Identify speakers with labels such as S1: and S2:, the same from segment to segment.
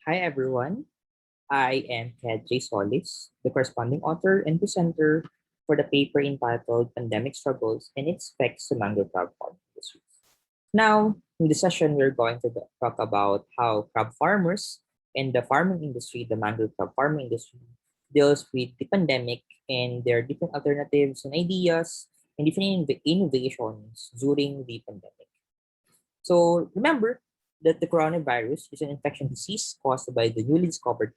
S1: Hi everyone, I am Solis, the corresponding author and presenter for the paper entitled Pandemic Struggles and Its Effects to Mangrove Crab Farming Industry. Now, in this session, we're going to talk about how crab farmers and the farming industry, the mangrove crab farming industry, deals with the pandemic and their different alternatives and ideas and different innovations during the pandemic. So remember that the coronavirus is an infection disease caused by the newly discovered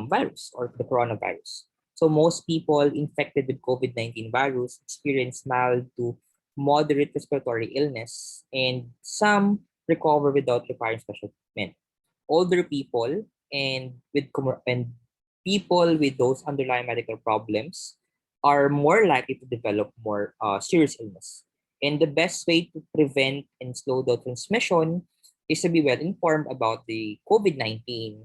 S1: virus or the coronavirus. So most people infected with COVID-19 virus experience mild to moderate respiratory illness, and some recover without requiring special treatment. Older people and people with those underlying medical problems are more likely to develop more serious illness. And the best way to prevent and slow the transmission is to be well informed about the COVID-19,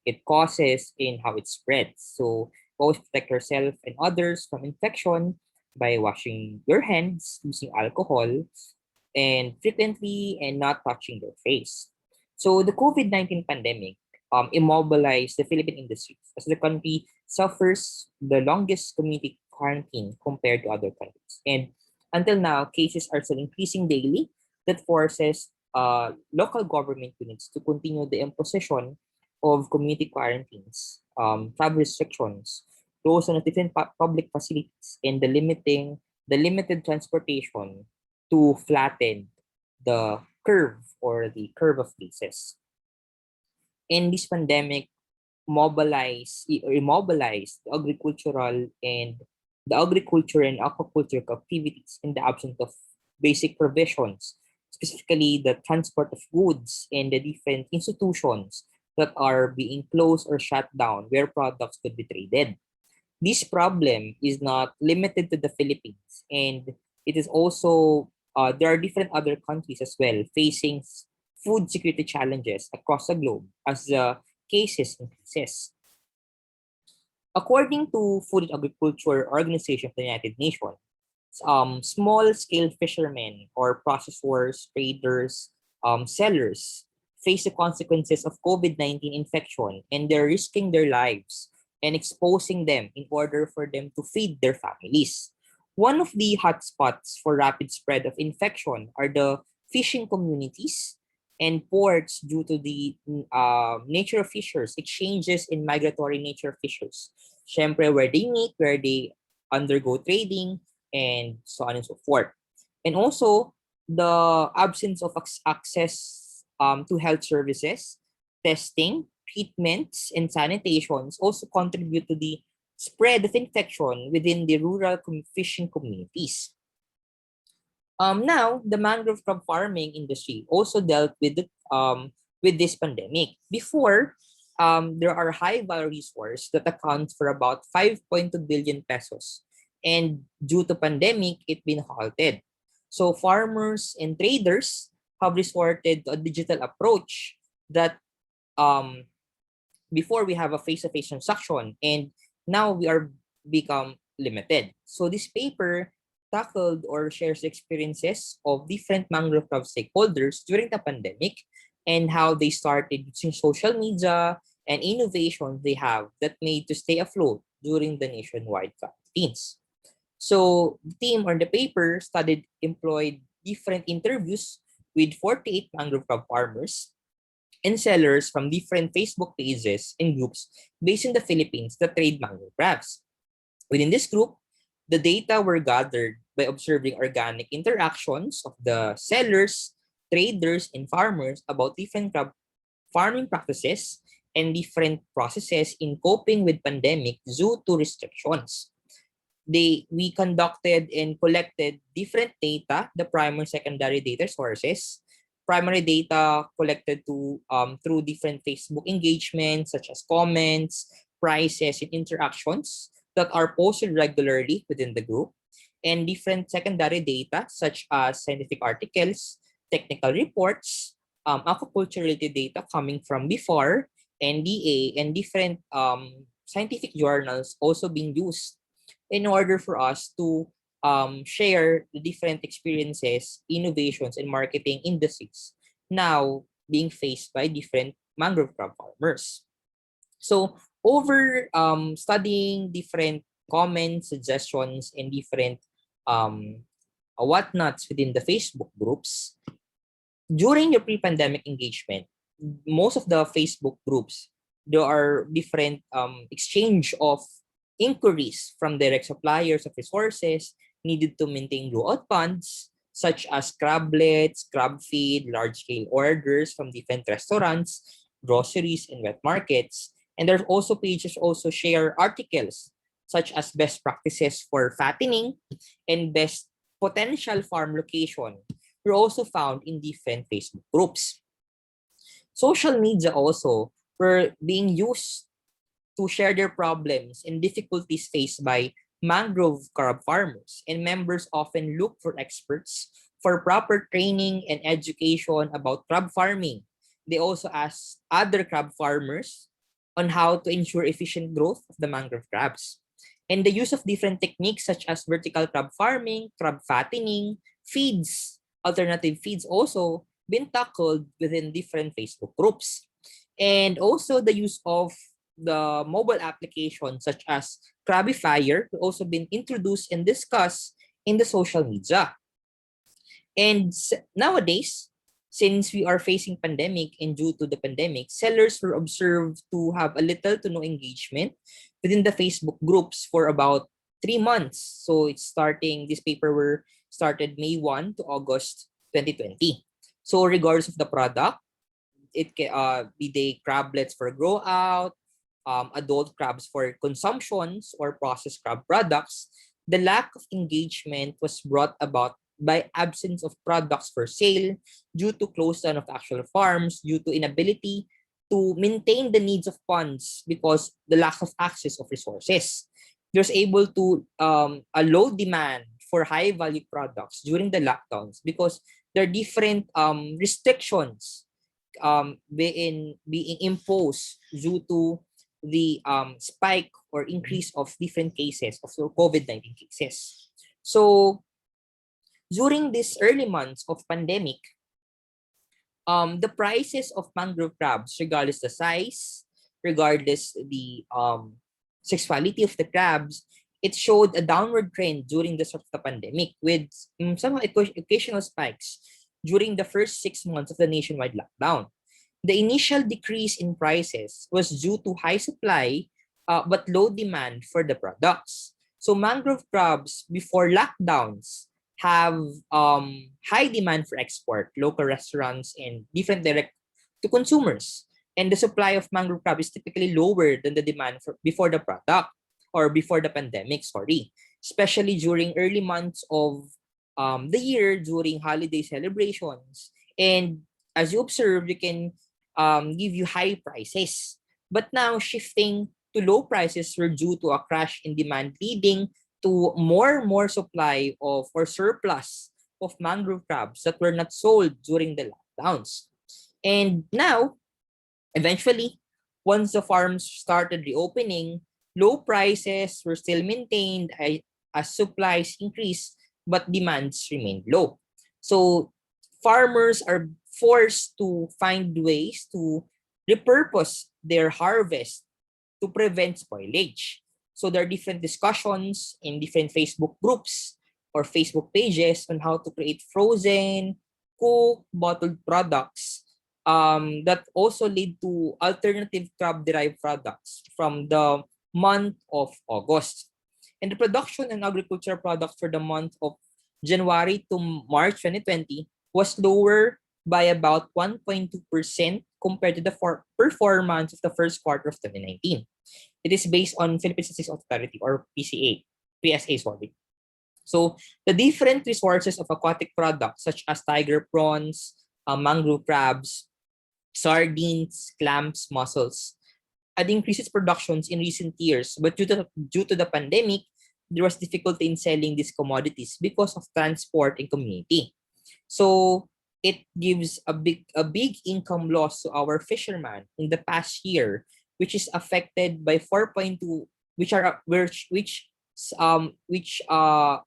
S1: it causes, and how it spreads. So always protect yourself and others from infection by washing your hands, using alcohol, and frequently and not touching their face. So the COVID-19 pandemic immobilized the Philippine industries as the country suffers the longest community quarantine compared to other countries. And until now, cases are still increasing daily that forces local government units to continue the imposition of community quarantines, travel restrictions, those on different public facilities, and the limited transportation to flatten the curve or the curve of cases. And this pandemic immobilized the agriculture and aquaculture activities in the absence of basic provisions, specifically the transport of goods and the different institutions that are being closed or shut down where products could be traded. This problem is not limited to the Philippines, and it is also there are different other countries as well facing food security challenges across the globe as the cases increases. According to Food and Agriculture Organization of the United Nations, small-scale fishermen or processors, traders, sellers face the consequences of COVID-19 infection, and they're risking their lives and exposing them in order for them to feed their families. One of the hotspots for rapid spread of infection are the fishing communities and ports due to the nature of fishers. It changes in migratory nature of fishers. Syempre, where they meet, where they undergo trading, and so on and so forth. And also, the absence of access to health services, testing, treatments, and sanitations also contribute to the spread of infection within the rural fishing communities. Now, the mangrove crab farming industry also dealt with this pandemic. Before, there are high value resources that account for about 5.2 billion pesos. And due to pandemic, it's been halted. So farmers and traders have resorted to a digital approach that before we have a face-to-face transaction, and now we are become limited. So this paper tackled or shares experiences of different mangrove crab stakeholders during the pandemic and how they started using social media and innovations they have that made to stay afloat during the nationwide quarantines. So the team or the paper employed different interviews with 48 mangrove crab farmers and sellers from different Facebook pages and groups based in the Philippines that trade mangrove crabs. Within this group, the data were gathered by observing organic interactions of the sellers, traders, and farmers about different crab farming practices and different processes in coping with pandemic due to restrictions. We conducted and collected different data, the primary secondary data sources. Primary data collected through different Facebook engagements such as comments, prices, and interactions that are posted regularly within the group, and different secondary data such as scientific articles, technical reports, aquaculture-related data coming from before, NDA, and different scientific journals also being used in order for us to share the different experiences, innovations, and marketing industries now being faced by different mangrove crab farmers. So over studying different comments, suggestions, and different um, whatnots within the Facebook groups, during the pre-pandemic engagement, most of the Facebook groups, there are different exchange of inquiries from direct suppliers of resources needed to maintain grow-out funds, such as crablets, crab feed, large-scale orders from different restaurants, groceries, and wet markets. And there's also pages also share articles such as best practices for fattening and best potential farm location were also found in different Facebook groups. Social media also were being used to share their problems and difficulties faced by mangrove crab farmers, and members often look for experts for proper training and education about crab farming. They also ask other crab farmers on how to ensure efficient growth of the mangrove crabs. And the use of different techniques such as vertical crab farming, crab fattening, feeds, alternative feeds also been tackled within different Facebook groups. And also the use of the mobile applications such as Krabifier also been introduced and discussed in the social media. And nowadays, since we are facing pandemic and due to the pandemic, sellers were observed to have a little to no engagement within the Facebook groups for about 3 months. So it's starting, this paper were started May 1 to August 2020. So regardless of the product, it can be they crablets for grow out, adult crabs for consumptions or processed crab products, the lack of engagement was brought about by absence of products for sale due to close down of actual farms, due to inability to maintain the needs of funds because the lack of access of resources. There's able to a low demand for high value products during the lockdowns because there are different restrictions being imposed due to the spike or increase of different cases of COVID-19 cases. So during these early months of pandemic, the prices of mangrove crabs, regardless the size, regardless the sexuality of the crabs, it showed a downward trend during the sort of the pandemic with some occasional spikes during the first 6 months of the nationwide lockdown. The initial decrease in prices was due to high supply but low demand for the products. So mangrove crabs before lockdowns have high demand for export, local restaurants, and different direct to consumers. And the supply of mangrove crab is typically lower than the demand for before the product or before the pandemic, sorry, especially during early months of the year during holiday celebrations. And as you observe, you can give you high prices. But now shifting to low prices were due to a crash in demand leading to more supply of or surplus of mangrove crabs that were not sold during the lockdowns. And now, eventually, once the farms started reopening, low prices were still maintained as supplies increased, but demands remained low. So farmers are forced to find ways to repurpose their harvest to prevent spoilage. So there are different discussions in different Facebook groups or Facebook pages on how to create frozen, cooked, bottled products that also lead to alternative crab-derived products from the month of August. And the production and agricultural products for the month of January to March 2020 was lower by about 1.2% compared to the performance of the first quarter of 2019. It is based on Philippine Statistics Authority or PSA, sorry. So the different resources of aquatic products such as tiger prawns, mangrove crabs, sardines, clams, mussels had increased its productions in recent years, but due to the pandemic, there was difficulty in selling these commodities because of transport and community. So it gives a big income loss to our fishermen in the past year, which is affected by 4.2, which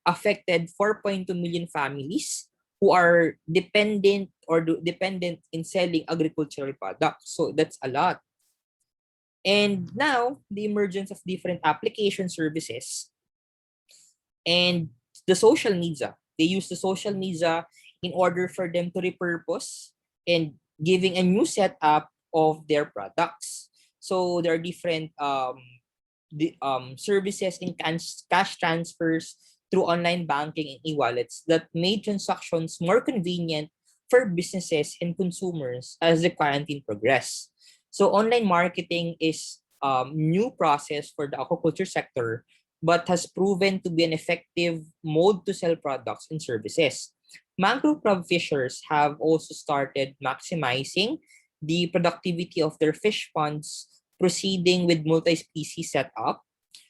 S1: affected 4.2 million families who are dependent in selling agricultural products. So that's a lot. And now the emergence of different application services and the social media. They use the social media in order for them to repurpose and giving a new setup of their products. So there are different services in cash transfers through online banking and e-wallets that made transactions more convenient for businesses and consumers as the quarantine progressed. So online marketing is new process for the aquaculture sector, but has proven to be an effective mode to sell products and services. Mangrove crab fishers have also started maximizing the productivity of their fish ponds, proceeding with multi-species setup.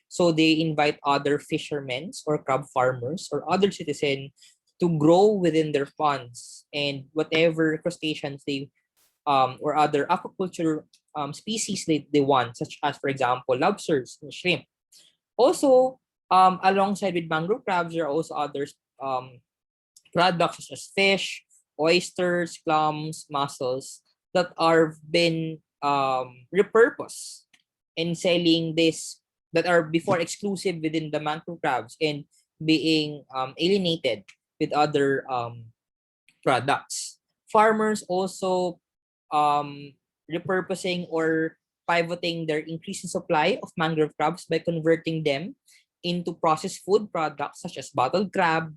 S1: So they invite other fishermen or crab farmers or other citizens to grow within their ponds, and whatever crustaceans they or other aquaculture species they want, such as, for example, lobsters and shrimp. Also, alongside with mangrove crabs, there are also other products such as fish, oysters, clams, mussels that are been repurposed and selling this, that are before exclusive within the mangrove crabs and being alienated with other products. Farmers also repurposing or pivoting their increasing supply of mangrove crabs by converting them into processed food products such as bottled crab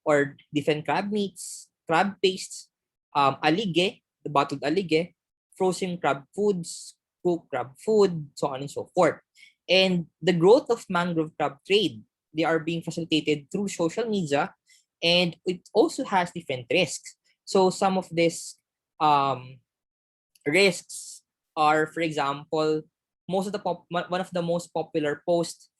S1: or different crab meats, crab pastes, alige, the bottled alige, frozen crab foods, cooked crab food, so on and so forth. And the growth of mangrove crab trade, they are being facilitated through social media, and it also has different risks. So some of these risks are, for example, one of the most popular posts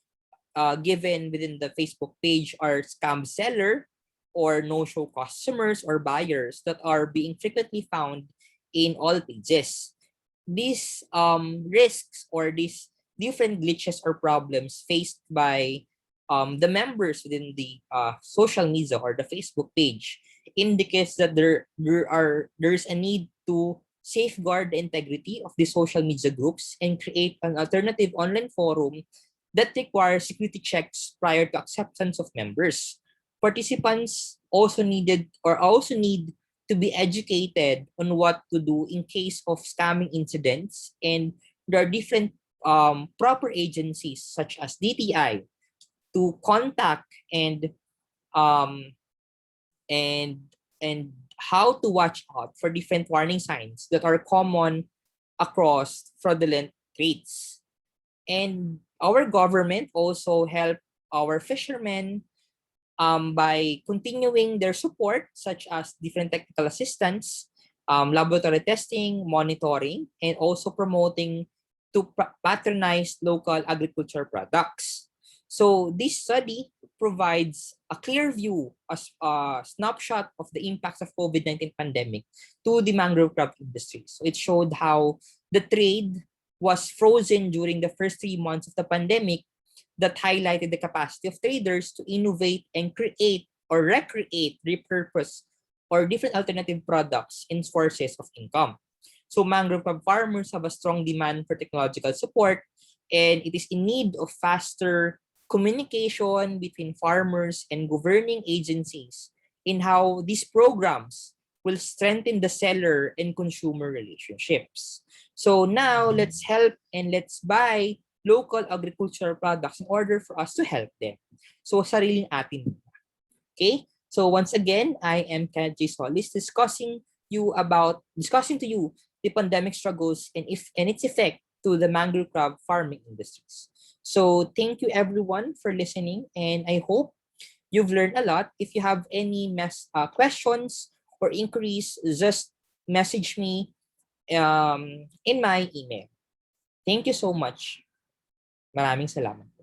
S1: given within the Facebook page are scam seller or no-show customers or buyers that are being frequently found in all pages. These risks or these different glitches or problems faced by the members within the social media or the Facebook page indicates that there's a need to safeguard the integrity of the social media groups and create an alternative online forum that requires security checks prior to acceptance of members. Participants also need to be educated on what to do in case of scamming incidents, and there are different proper agencies such as DTI to contact um, and and how to watch out for different warning signs that are common across fraudulent trades. And our government also help our fishermen by continuing their support, such as different technical assistance, laboratory testing, monitoring, and also promoting to patronize local agriculture products. So this study provides a clear view, a snapshot of the impacts of COVID-19 pandemic to the mangrove crab industry. So it showed how the trade was frozen during the first 3 months of the pandemic, that highlighted the capacity of traders to innovate and create or recreate, repurpose, or different alternative products and sources of income. So mangrove crab farmers have a strong demand for technological support, and it is in need of faster communication between farmers and governing agencies in how these programs will strengthen the seller and consumer relationships. So now let's help and let's buy local agricultural products in order for us to help them. So sariling atin. Okay? So once again, I am Kenneth Solis discussing to you the pandemic struggles and its effect to the mangrove crab farming industries. So thank you everyone for listening, and I hope you've learned a lot. If you have any questions or inquiries, just message me in my email. Thank you so much. Maraming salamat.